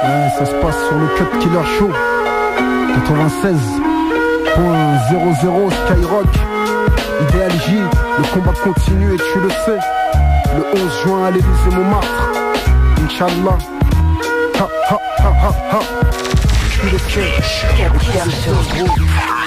Ouais, ça se passe sur le Cut Killer Show 96.00 Skyrock. Idéal J, le combat continue et tu le sais. Le 11 juin à l'Élysée-Montmartre, Inch'Allah. Ha ha ha ha ha. Tu le sais,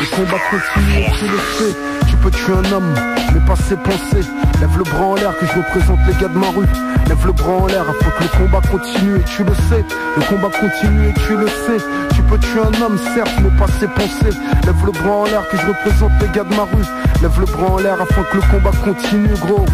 le combat continue et tu le sais. Tu peux tuer un homme, mais pas ses pensées. Lève le bras en l'air que je représente les gars de ma rue. Lève le bras en l'air afin que le combat continue et tu le sais. Le combat continue et tu le sais. Tu peux tuer un homme certes mais pas ses pensées. Lève le bras en l'air que je représente les gars de ma rue. Lève le bras en l'air afin que le combat continue gros.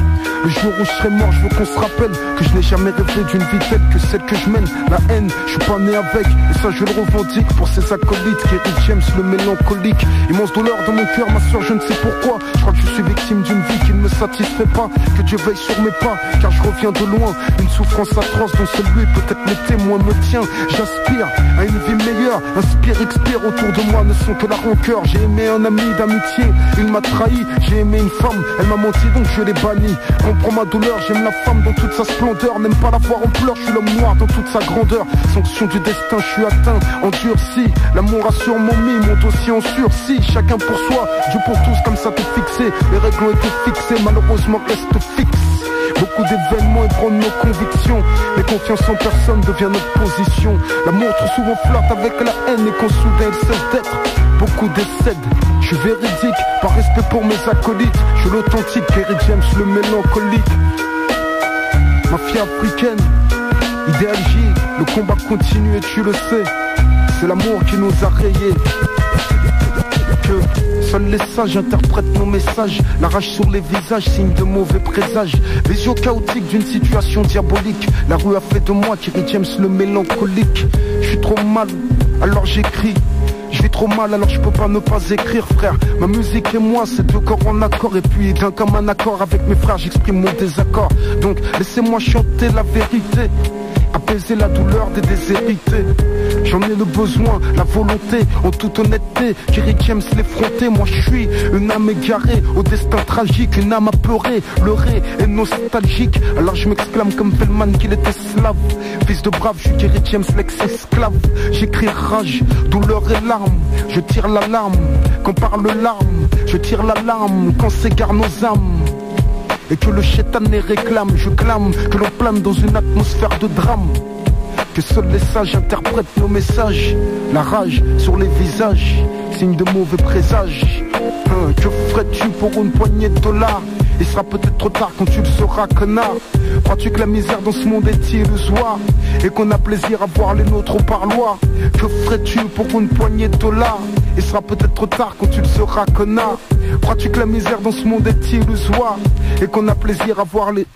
Le jour où je serai mort je veux qu'on se rappelle que je n'ai jamais rêvé d'une vie telle que celle que je mène. La haine, je suis pas né avec et ça je le revendique pour ces acolytes. Kerry James le mélancolique. Immense douleur dans mon cœur ma soeur je ne sais pourquoi. Je crois que je suis victime d'une vie qui ne me satisfait pas. Que Dieu veille sur mes pas car je reviens de loin. Une souffrance atroce dont celui peut-être les témoins me tient. J'aspire à une vie meilleure. Inspire, expire autour de moi ne sont que la rancœur. J'ai aimé un ami d'amitié, il m'a trahi. J'ai aimé une femme, elle m'a menti donc je l'ai banni. Comprends ma douleur, j'aime la femme dans toute sa splendeur. N'aime pas la voir en pleurs, je suis l'homme noir dans toute sa grandeur. Sanction du destin, je suis atteint, endurci. L'amour a sûrement mis mon dossier en sursis. Chacun pour soi, Dieu pour tous comme ça t'es fixé. Les règles ont été fixées, malheureusement restent fixes. Beaucoup d'événements ébranlent nos convictions. Mais confiance en personne devient notre position. L'amour trop souvent flirte avec la haine et quand soudain elle cesse d'être. Beaucoup décèdent, je suis véridique, par respect pour mes acolytes. Je suis l'authentique, Kerry James le mélancolique. Mafia africaine, Idéal J, le combat continue et tu le sais. C'est l'amour qui nous a rayés. Que seuls les sages interprètent nos messages. La rage sur les visages, signe de mauvais présages. Vision chaotique d'une situation diabolique. La rue a fait de moi Kerry James le mélancolique. Je suis trop mal, alors j'écris. Je vis trop mal alors je peux pas ne pas écrire frère. Ma musique et moi c'est deux corps en accord. Et puis d'un commun accord avec mes frères j'exprime mon désaccord. Donc laissez-moi chanter la vérité, apaiser la douleur des déshérités. J'en ai le besoin, la volonté, en toute honnêteté. Kerry James l'effronté, moi je suis une âme égarée au destin tragique, une âme apeurée, leurrée et nostalgique. Alors je m'exclame comme Feldman qu'il était slave. Fils de brave, je suis Kerry James l'ex-esclave. J'écris rage, douleur et larmes. Je tire l'alarme, quand parle larme. Je tire l'alarme, quand s'égarent nos âmes. Et que le chétan les réclame, je clame que l'on plane dans une atmosphère de drame. Que seuls les sages interprètent nos messages. La rage sur les visages, signe de mauvais présages. Que ferais-tu pour une poignée de dollars? Il sera peut-être trop tard quand tu le sauras, connard. Crois-tu que la misère dans ce monde est illusoire et qu'on a plaisir à voir les nôtres au parloir? Que ferais-tu pour une poignée de dollars? Il sera peut-être trop tard quand tu le sauras, connard. Crois-tu que la misère dans ce monde est illusoire et qu'on a plaisir à voir les...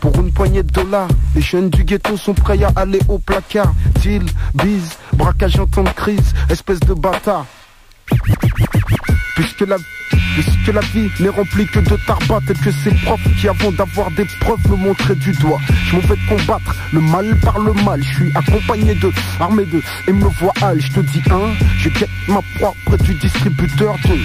Pour une poignée de dollars, les jeunes du ghetto sont prêts à aller au placard. Deal, bise, braquage en temps de crise, espèce de bâtard. Puisque la vie n'est remplie que de tarbas tels que ces profs qui avant d'avoir des preuves me montraient du doigt. Je m'en vais de combattre le mal par le mal. Je suis accompagné de, armé de, et me voit hal. Je te dis je guette ma proie près du distributeur de.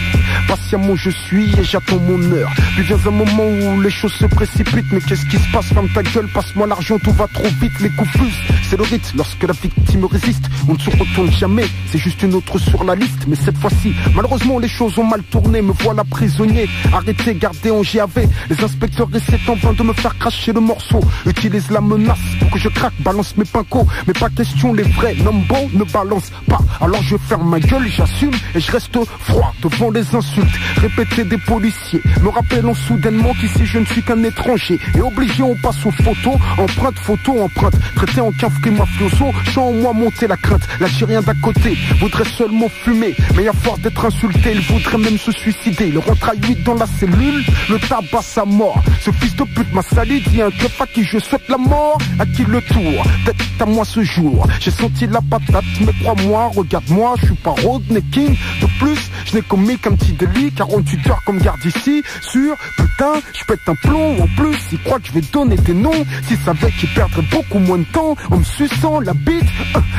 Patiemment je suis et j'attends mon heure. Puis vient un moment où les choses se précipitent. Mais qu'est-ce qui se passe? Ferme ta gueule, passe-moi l'argent, tout va trop vite. Les coups fusent, c'est le rythme. Lorsque la victime résiste, on ne se retourne jamais. C'est juste une autre sur la liste. Mais cette fois-ci, malheureusement les choses ont mal tourné. Me voilà prisonnier, arrêté, gardé en GAV. Les inspecteurs essaient en vain de me faire cracher le morceau. Utilise la menace pour que je craque, balance mes pincos. Mais pas question, les vrais nombos ne balancent pas. Alors je ferme ma gueule, j'assume et je reste froid devant les insultes répétées des policiers, me rappelant soudainement qu'ici je ne suis qu'un étranger. Et obligé on passe aux photos, empreinte, photo, empreinte. Traité en café mafioso, chant en moi monter la crainte. L'Algérien d'à côté voudrait seulement fumer, mais à force d'être insulté, il voudrait même se suicider. Il rentre à 8 dans la cellule, le tabac sa mort. Ce fils de pute m'a sali, dit un keuf à qui je souhaite la mort. À qui le tour, peut-être à moi ce jour. J'ai senti la patate, mais crois-moi, regarde-moi, je suis pas Rodney King. De plus, je n'ai commis qu'un petit délit, 48 heures comme garde ici. Sûr, putain, je pète un plomb. En plus, il croit que je vais donner des noms. S'il savait qu'il perdrait beaucoup moins de temps en me suçant la bite.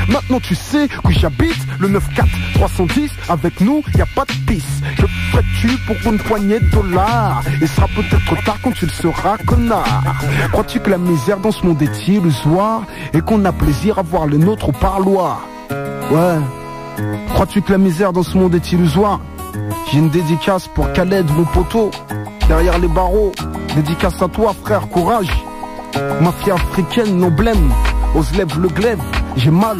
Maintenant tu sais que j'habite le 94 310. Avec nous, y a pas de pisse. Que ferais-tu pour une poignée de dollars? Il sera peut-être trop tard quand tu le sauras, connard. Crois-tu que la misère dans ce monde est illusoire et qu'on a a plaisir à voir les nôtres au parloir. Ouais. Crois-tu que la misère dans ce monde est illusoire? J'ai une dédicace pour Khaled, mon poteau. Derrière les barreaux, dédicace à toi frère, courage. Mafia africaine, l'emblème. Ose lève le glaive, j'ai mal.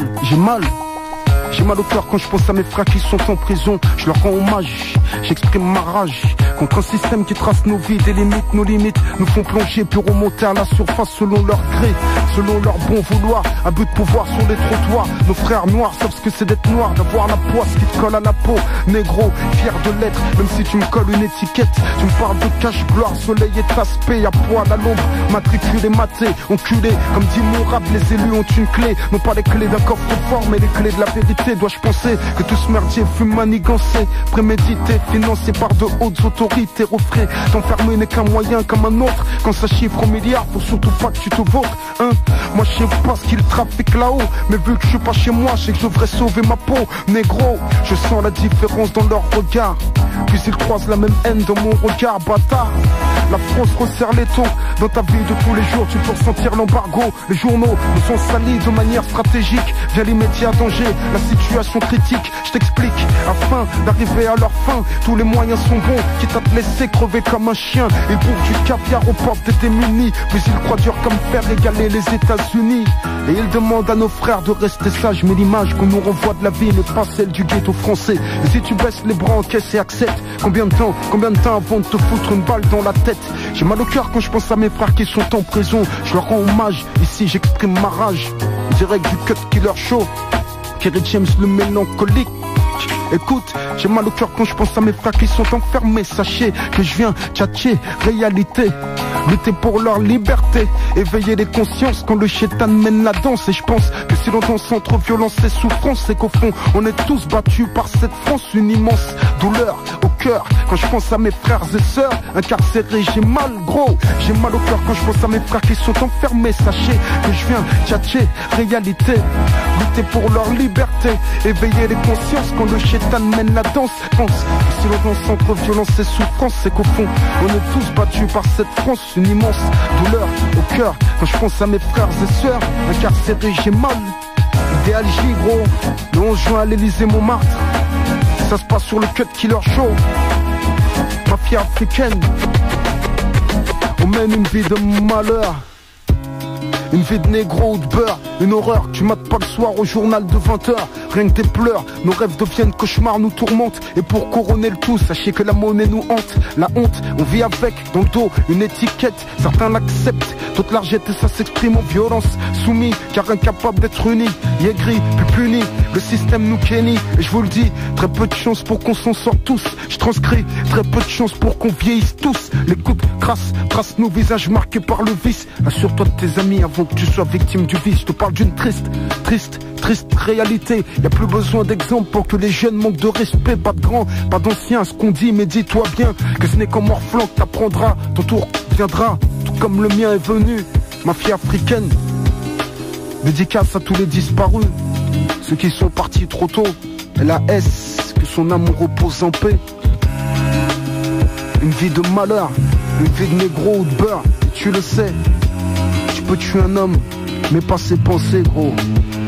J'ai mal au cœur quand je pense à mes frères qui sont en prison. Je leur rends hommage, j'exprime ma rage contre un système qui trace nos vies, des limites, nos limites nous font plonger puis remonter à la surface selon leur gré, selon leur bon vouloir, à but de pouvoir sur les trottoirs. Nos frères noirs savent ce que c'est d'être noir, d'avoir la poisse qui te colle à la peau. Négro, fier de l'être, même si tu me colles une étiquette. Tu me parles de cache, gloire, soleil et aspect, à poil à l'ombre, matriculé, maté, enculé. Comme dit mon rap, les élus ont une clé, non pas les clés d'un coffre fort, mais les clés de la vérité. Dois-je penser que tout ce merdier fut manigancé, prémédité, financé par de hautes autorités, refrais d'enfermer n'est qu'un moyen comme un autre. Quand ça chiffre au milliard, faut surtout pas que tu te vôtres, hein. Moi je sais pas ce qu'ils trafiquent là-haut, mais vu que je suis pas chez moi, je sais que je devrais sauver ma peau. Négro, je sens la différence dans leur regard, puis ils croisent la même haine dans mon regard, bâtard. La France resserre les taux. Dans ta vie de tous les jours, tu peux ressentir l'embargo. Les journaux nous sont salis de manière stratégique. Via l'immédiat danger, la situation critique. Je t'explique, afin d'arriver à leur fin, tous les moyens sont bons, quitte à te laisser crever comme un chien. Ils bouffent du caviar aux portes des démunis, puis ils croient dur comme fer égaler les États-Unis. Et ils demandent à nos frères de rester sages, mais l'image qu'on nous renvoie de la vie n'est pas celle du ghetto français. Et si tu baisses les bras, encaisse et accepte. Combien de temps avant de te foutre une balle dans la tête? J'ai mal au cœur quand je pense à mes frères qui sont en prison. Je leur rends hommage, ici j'exprime ma rage. Direct du cut killer show, Kerry James le mélancolique. Écoute, j'ai mal au cœur quand je pense à mes frères qui sont enfermés. Sachez que je viens tchatcher réalité, lutter pour leur liberté, éveiller les consciences quand le chétan mène la danse. Et je pense que si l'on danse entre violence et souffrance, c'est qu'au fond on est tous battus par cette France. Une immense douleur au cœur quand je pense à mes frères et sœurs incarcérés. J'ai mal gros, j'ai mal au cœur quand je pense à mes frères qui sont enfermés. Sachez que je viens tchatcher réalité, lutter pour leur liberté, éveiller les consciences quand le chétan mène la danse. Pense que si l'on danse entre violence et souffrance, c'est qu'au fond on est tous battus par cette France. Une immense douleur au cœur quand je pense à mes frères et sœurs incarcérés. J'ai mal. Idéal J gros, le 11 juin à l'Elysée Montmartre. Ça se passe sur le Cut Killer Show. Mafia africaine. On mène une vie de malheur, une vie de négro ou de beurre, une horreur que tu mates pas le soir au journal de 20h. Rien que des pleurs, nos rêves deviennent cauchemars, nous tourmentent. Et pour couronner le tout, sachez que la monnaie nous hante. La honte, on vit avec, dans le dos, une étiquette. Certains l'acceptent, d'autres la rejettent et ça s'exprime en violence. Soumis, car incapable d'être unis. Aigris, plus punis, le système nous kennit. Et je vous le dis, très peu de chance pour qu'on s'en sorte tous. Je transcris, très peu de chance pour qu'on vieillisse tous. Les coups de crasse tracent nos visages marqués par le vice. Assure-toi de tes amis avant que tu sois victime du vice. Je te parle d'une triste réalité. Y'a plus besoin d'exemple pour que les jeunes manquent de respect. Pas de grands, pas d'anciens, ce qu'on dit, mais dis-toi bien que ce n'est qu'en morflant que t'apprendras. Ton tour viendra, tout comme le mien est venu. Mafia africaine, dédicace à tous les disparus, ceux qui sont partis trop tôt. Et la S, que son amour repose en paix. Une vie de malheur, une vie de négro ou de beurre. Et tu le sais, tu peux tuer un homme, mais pas ses pensées gros.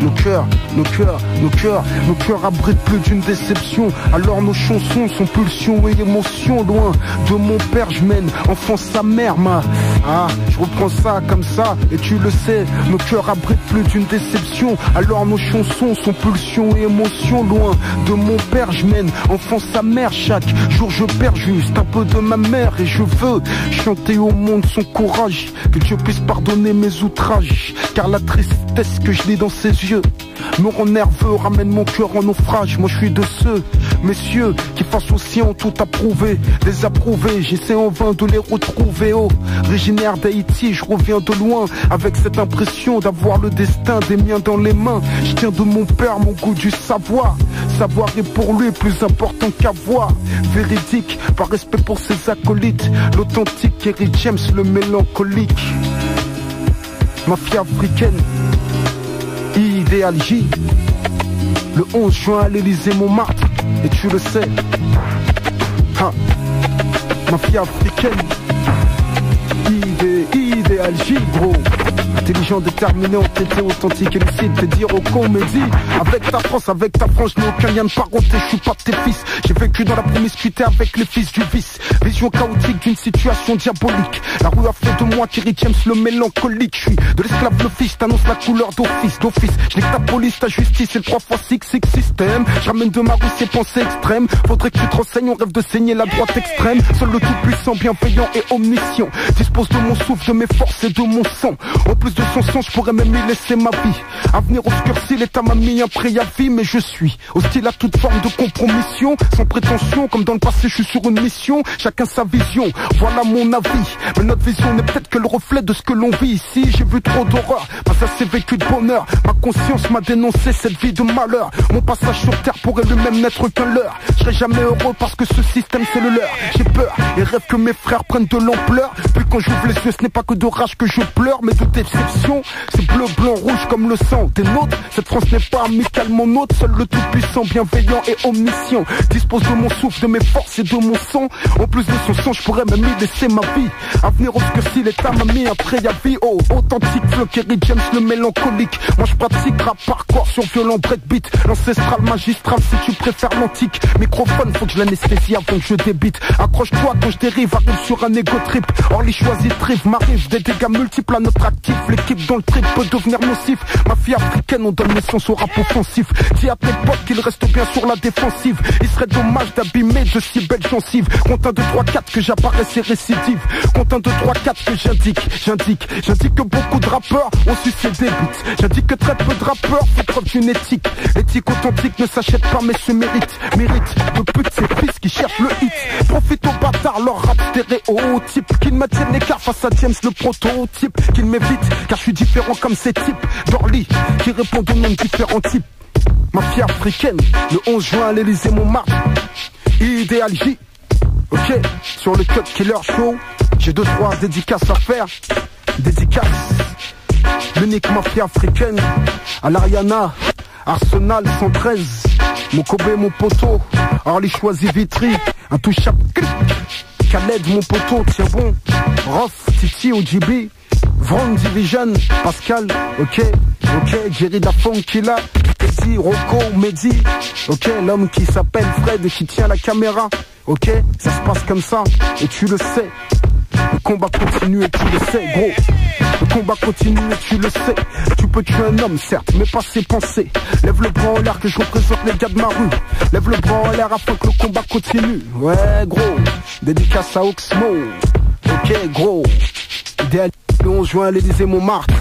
Nos cœurs abritent plus d'une déception. Alors nos chansons sont pulsions et émotions. Loin de mon père je mène enfance sa mère je reprends ça comme ça et tu le sais. Nos cœurs abritent plus d'une déception. Alors nos chansons sont pulsions et émotions. Loin de mon père je mène enfance sa mère. Chaque jour je perds juste un peu de ma mère. Et je veux chanter au monde son courage, que Dieu puisse pardonner mes outrages. Car la tristesse que je lis dans ses yeux me rend nerveux, ramène mon cœur en naufrage. Moi je suis de ceux, messieurs, qui face aussi ont tout approuvé, désapprouvé. J'essaie en vain de les retrouver. Oh, originaire d'Haïti, je reviens de loin, avec cette impression d'avoir le destin des miens dans les mains. Je tiens de mon père mon goût du savoir. Savoir est pour lui plus important qu'avoir. Véridique, par respect pour ses acolytes, l'authentique Kerry James le mélancolique. Mafia africaine, Idéal J, le 11 juin à l'Elysée Montmartre. Et tu le sais, Mafia africaine, Idéal J gros. Intelligent, déterminé, entêté, authentique et lucide. Te dire aux comédies. Avec ta France, avec ta France, je n'ai aucun lien de parenté, je suis pas tes fils. J'ai vécu dans la promiscuité avec les fils du vice. Vision chaotique d'une situation diabolique. La rue a fait de moi Kerry James le mélancolique. Je suis de l'esclave le fils, t'annonce la couleur d'office. Je n'ai que ta police, ta justice et le 3x6 système. Je ramène de ma rue ces pensées extrêmes. Faudrait que tu te renseignes, on rêve de saigner la droite extrême. Seul le tout-puissant, bienveillant et omniscient dispose de mon souffle, de mes forces et de mon sang. En plus de son sang, je pourrais même y laisser ma vie. Avenir obscurci, l'état m'a mis un préavis. Mais je suis hostile à toute forme de compromission. Sans prétention, comme dans le passé, je suis sur une mission. Chacun sa vision, voilà mon avis. Mais notre vision n'est peut-être que le reflet de ce que l'on vit ici. J'ai vu trop d'horreur, pas assez vécu de bonheur. Ma conscience m'a dénoncé cette vie de malheur. Mon passage sur terre pourrait lui-même n'être qu'un leurre. Je serai jamais heureux parce que ce système c'est le leur. J'ai peur et rêve que mes frères prennent de l'ampleur. Puis quand j'ouvre les yeux, ce n'est pas que de rage que je pleure, mais de déception. C'est bleu, blanc, rouge comme le sang des nôtres. Cette France n'est pas amicalement nôtre. Seul le tout-puissant, bienveillant et omniscient dispose de mon souffle, de mes forces et de mon sang. En plus de son sang, je pourrais même y laisser ma vie. Avenir obscurci, l'état m'a mis un préavis. Oh, authentique, flow, Kerry James le mélancolique. Moi je pratique rap hardcore sur violent breakbeat. L'ancestral magistral si tu préfères l'antique. Microphone, faut que je l'anesthésie avant que je débite. Accroche-toi quand je dérive, arrive sur un égo trip. Orly choisit trive, m'arrive des dégâts multiples à notre actif. L'équipe dans le trip peut devenir nocif. Ma fille africaine, on donne naissance au rap offensif. Dis à tes potes qu'il reste bien sur la défensive. Il serait dommage d'abîmer de si belles gencives. Compte 1, 2, 3, 4 que j'apparaisse et récidive. Compte 1, 2, 3, 4 que j'indique que beaucoup de rappeurs ont sucé des beats. J'indique que très peu de rappeurs font preuve d'une éthique. Éthique authentique ne s'achète pas mais se mérite. Mérite de pute ces fils qui cherchent le hit. Profite aux bâtards, leur rap stéréotype. Qu'ils me tiennent l'écart face à James le prototype. Qu'ils m'évitent car je suis différent comme ces types. D'Orly qui répondent aux noms de différents types. Mafia africaine, le 11 juin à l'Elysée Montmartre. Idéal J. Ok, sur le Cut Killer Show, j'ai 2-3 dédicaces à faire. Dédicace, l'unique mafia africaine. À l'Ariana, Arsenal 113. Mon Kobe, mon poteau. Orly choisit Vitry, intouchable. Khaled, mon poteau, tiens bon. Rof, Titi, OGB. Vroom Division, Pascal, ok, Jerry Dafong qui l'a, Eddie, Rocco, Mehdi, ok, l'homme qui s'appelle Fred et qui tient la caméra, ok, ça se passe comme ça, et tu le sais, le combat continue et tu le sais, gros, le combat continue et tu le sais, tu peux tuer un homme certes, mais pas ses pensées, lève le bras en l'air que je représente les gars de ma rue, lève le bras en l'air afin que le combat continue, ouais gros, dédicace à Oxmo, ok gros, idéal. Le 11 juin à l'Elysée Montmartre.